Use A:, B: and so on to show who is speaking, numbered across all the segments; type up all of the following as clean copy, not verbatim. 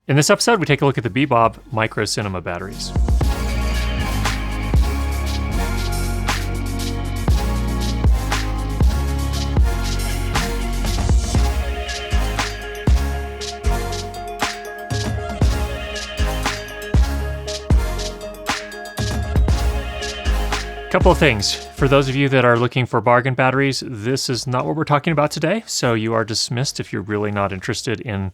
A: In this episode, we take a look at the bebob micro cinema batteries. Couple of things. For those of you that are looking for bargain batteries, this is not what we're talking about today, so you are dismissed if you're really not interested in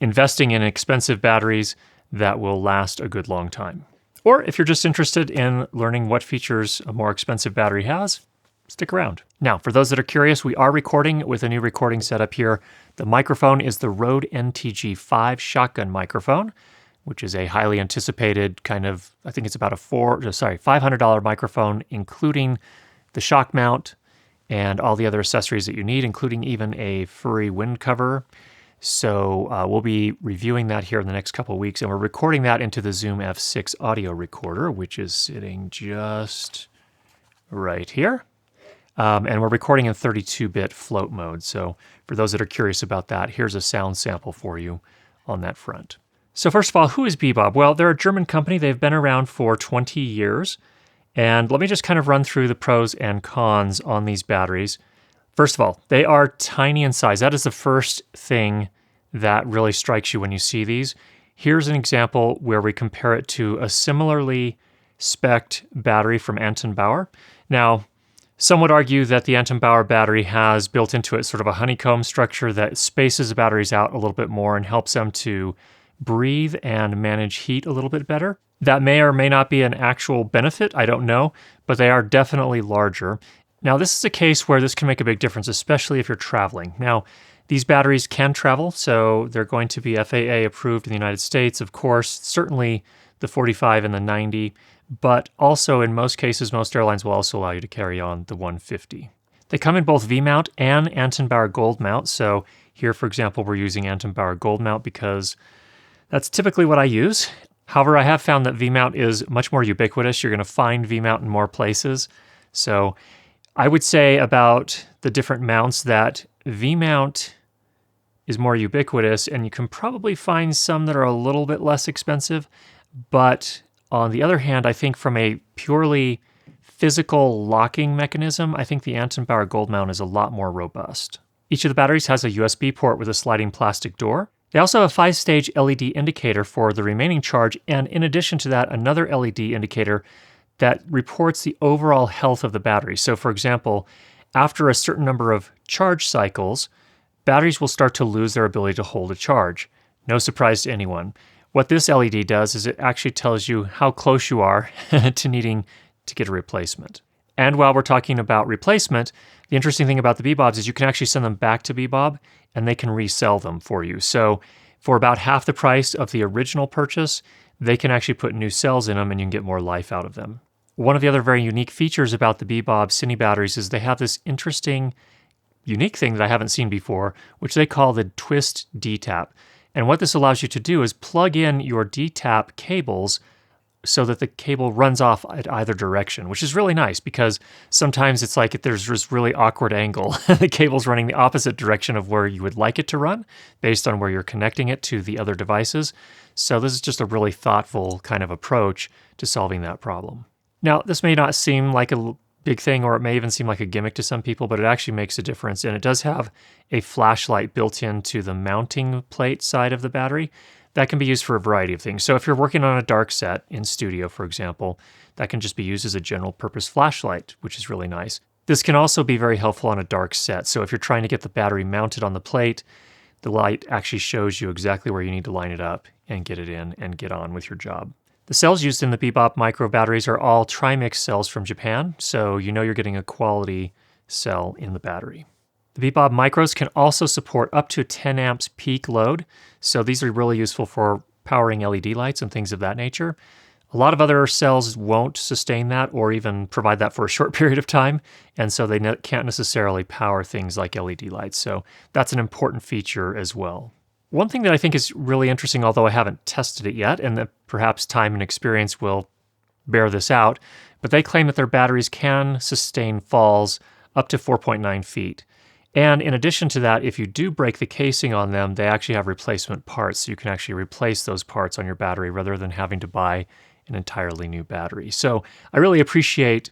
A: investing in expensive batteries that will last a good long time. Or if you're just interested in learning what features a more expensive battery has, stick around. Now, for those that are curious, we are recording with a new recording setup here. The microphone is the RODE NTG5 shotgun microphone, which is a highly anticipated kind of, I think it's about a $500 microphone, including the shock mount and all the other accessories that you need, including even a furry wind cover. So we'll be reviewing that here in the next couple of weeks, and we're recording that into the Zoom F6 audio recorder, which is sitting just right here. And we're recording in 32-bit float mode. So for those that are curious about that, here's a sound sample for you on that front. So first of all, who is bebob? Well, they're a German company. They've been around for 20 years. And let me just kind of run through the pros and cons on these batteries. First of all, they are tiny in size. That is the first thing that really strikes you when you see these. Here's an example where we compare it to a similarly spec'd battery from Anton Bauer. Now, some would argue that the Anton Bauer battery has built into it sort of a honeycomb structure that spaces the batteries out a little bit more and helps them to breathe and manage heat a little bit better. That may or may not be an actual benefit, I don't know, but they are definitely larger. Now, this is a case where this can make a big difference, especially if you're traveling. Now, these batteries can travel, so they're going to be FAA approved in the United States, of course, certainly the 45 and the 90, but also in most cases, most airlines will also allow you to carry on the 150. They come in both vmount and Anton Bauer Gold Mount. So here, for example, we're using Anton Bauer Gold Mount because that's typically what I use. However, I have found that vmount is much more ubiquitous. You're going to find vmount in more places. So I would say about the different mounts that vmount is more ubiquitous, and you can probably find some that are a little bit less expensive. But on the other hand, I think from a purely physical locking mechanism, I think the Anton Bauer Gold Mount is a lot more robust. Each of the batteries has a USB port with a sliding plastic door. They also have a 5-stage LED indicator for the remaining charge, and in addition to that, another LED indicator that reports the overall health of the battery. So for example, after a certain number of charge cycles, batteries will start to lose their ability to hold a charge. No surprise to anyone. What this LED does is it actually tells you how close you are to needing to get a replacement. And while we're talking about replacement, the interesting thing about the bebobs is you can actually send them back to bebob and they can resell them for you. So for about half the price of the original purchase, they can actually put new cells in them and you can get more life out of them. One of the other very unique features about the bebob cine batteries is they have this interesting, unique thing that I haven't seen before, which they call the twist DTap. And what this allows you to do is plug in your DTap cables so that the cable runs off at either direction, which is really nice because sometimes it's like if there's this really awkward angle, the cable's running the opposite direction of where you would like it to run based on where you're connecting it to the other devices. So this is just a really thoughtful kind of approach to solving that problem. Now, this may not seem like a big thing, or it may even seem like a gimmick to some people, but it actually makes a difference. And it does have a flashlight built into the mounting plate side of the battery. That can be used for a variety of things. So if you're working on a dark set in studio, for example, that can just be used as a general purpose flashlight, which is really nice. This can also be very helpful on a dark set. So if you're trying to get the battery mounted on the plate, the light actually shows you exactly where you need to line it up and get it in and get on with your job. The cells used in the bebob micro batteries are all trimix cells from Japan, so you know you're getting a quality cell in the battery. The bebob micros can also support up to 10 amps peak load, so these are really useful for powering LED lights and things of that nature. A lot of other cells won't sustain that or even provide that for a short period of time, and so they can't necessarily power things like LED lights, so that's an important feature as well. One thing that I think is really interesting, although I haven't tested it yet, and that perhaps time and experience will bear this out, but they claim that their batteries can sustain falls up to 4.9 feet. And in addition to that, if you do break the casing on them, they actually have replacement parts. So you can actually replace those parts on your battery rather than having to buy an entirely new battery. So I really appreciate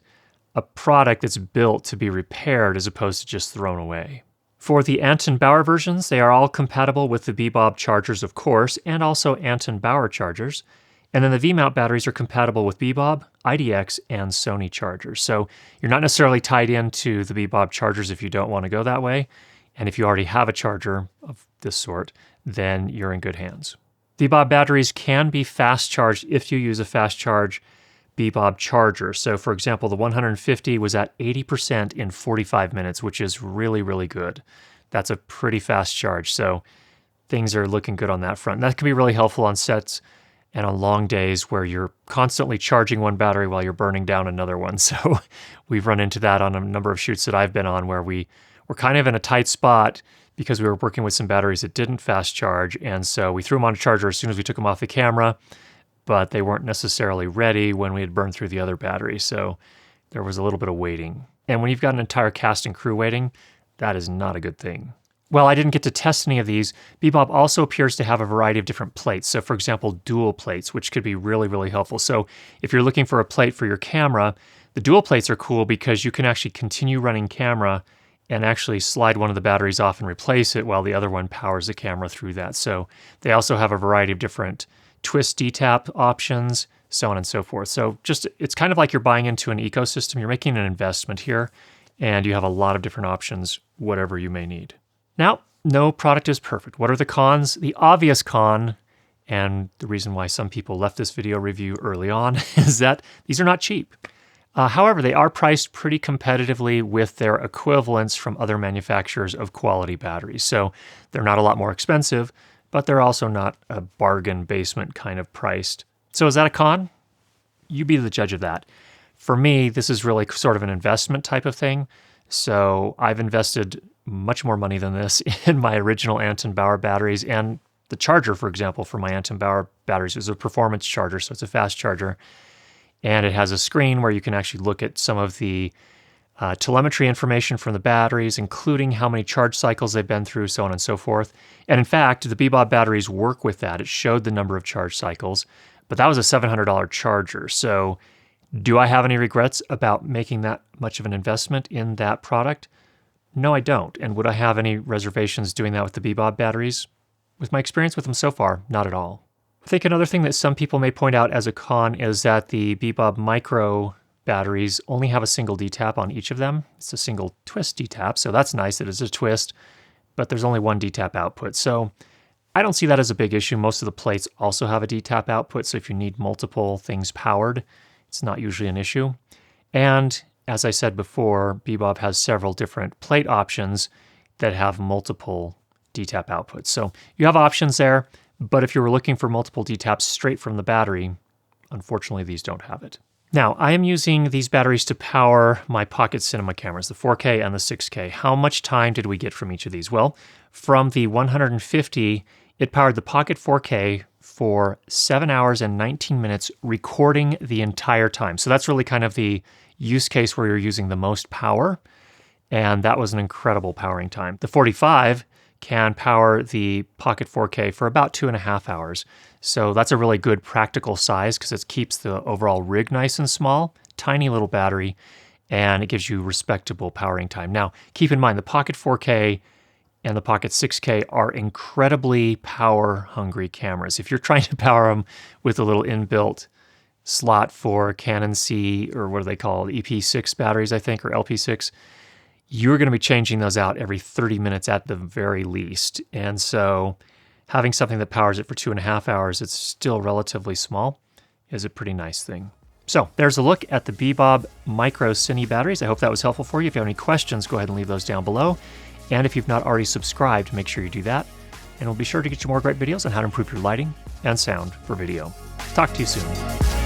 A: a product that's built to be repaired as opposed to just thrown away. For the Anton Bauer versions, they are all compatible with the bebob chargers, of course, and also Anton Bauer chargers. And then the vmount batteries are compatible with bebob, IDX, and Sony chargers. So you're not necessarily tied into the bebob chargers if you don't want to go that way. And if you already have a charger of this sort, then you're in good hands. Bebob batteries can be fast charged if you use a fast charge bebob charger. So for example, the 150 was at 80% in 45 minutes, which is really, really good. That's a pretty fast charge. So things are looking good on that front. And that can be really helpful on sets and on long days where you're constantly charging one battery while you're burning down another one. So we've run into that on a number of shoots that I've been on where we were kind of in a tight spot because we were working with some batteries that didn't fast charge. And so we threw them on a charger as soon as we took them off the camera, but they weren't necessarily ready when we had burned through the other battery. So there was a little bit of waiting. And when you've got an entire cast and crew waiting, that is not a good thing. Well, I didn't get to test any of these. Bebob also appears to have a variety of different plates. So for example, dual plates, which could be really, really helpful. So if you're looking for a plate for your camera, the dual plates are cool because you can actually continue running camera and actually slide one of the batteries off and replace it while the other one powers the camera through that. So they also have a variety of different twist DTap options, so on and so forth. So just, it's kind of like you're buying into an ecosystem. You're making an investment here, and you have a lot of different options, whatever you may need. Now, no product is perfect. What are the cons? The obvious con, and the reason why some people left this video review early on, is that these are not cheap. However, they are priced pretty competitively with their equivalents from other manufacturers of quality batteries. So they're not a lot more expensive, but they're also not a bargain basement kind of priced. So is that a con? You be the judge of that. For me, this is really sort of an investment type of thing. So I've invested much more money than this in my original Anton Bauer batteries, and the charger, for example, for my Anton Bauer batteries is a performance charger, so it's a fast charger, and it has a screen where you can actually look at some of the telemetry information from the batteries, including how many charge cycles they've been through, so on and so forth. And in fact, the bebob batteries work with that. It showed the number of charge cycles, but that was a $700 charger. So do I have any regrets about making that much of an investment in that product? No, I don't. And would I have any reservations doing that with the bebob batteries? With my experience with them so far, not at all. I think another thing that some people may point out as a con is that the bebob micro batteries only have a single DTap on each of them. It's a single twist DTap, so that's nice. It is a twist, but there's only one DTap output. So I don't see that as a big issue. Most of the plates also have a DTap output, so if you need multiple things powered, it's not usually an issue. And as I said before, bebob has several different plate options that have multiple DTap outputs. So you have options there, but if you were looking for multiple DTaps straight from the battery, unfortunately these don't have it. Now, I am using these batteries to power my pocket cinema cameras, the 4K and the 6K. How much time did we get from each of these? Well, from the 150, it powered the Pocket 4K for 7 hours and 19 minutes, recording the entire time. So that's really kind of the use case where you're using the most power, and that was an incredible powering time. The 45 can power the Pocket 4K for about 2.5 hours. So that's a really good practical size because it keeps the overall rig nice and small, tiny little battery, and it gives you respectable powering time. Now, keep in mind, the Pocket 4K and the Pocket 6K are incredibly power-hungry cameras. If you're trying to power them with a little inbuilt slot for Canon C, or what do they call it, EP6 batteries, I think, or LP6, you're going to be changing those out every 30 minutes at the very least. And so having something that powers it for 2.5 hours, it's still relatively small, is a pretty nice thing. So there's a look at the bebob Micro Cine batteries. I hope that was helpful for you. If you have any questions, go ahead and leave those down below. And if you've not already subscribed, make sure you do that. And we'll be sure to get you more great videos on how to improve your lighting and sound for video. Talk to you soon.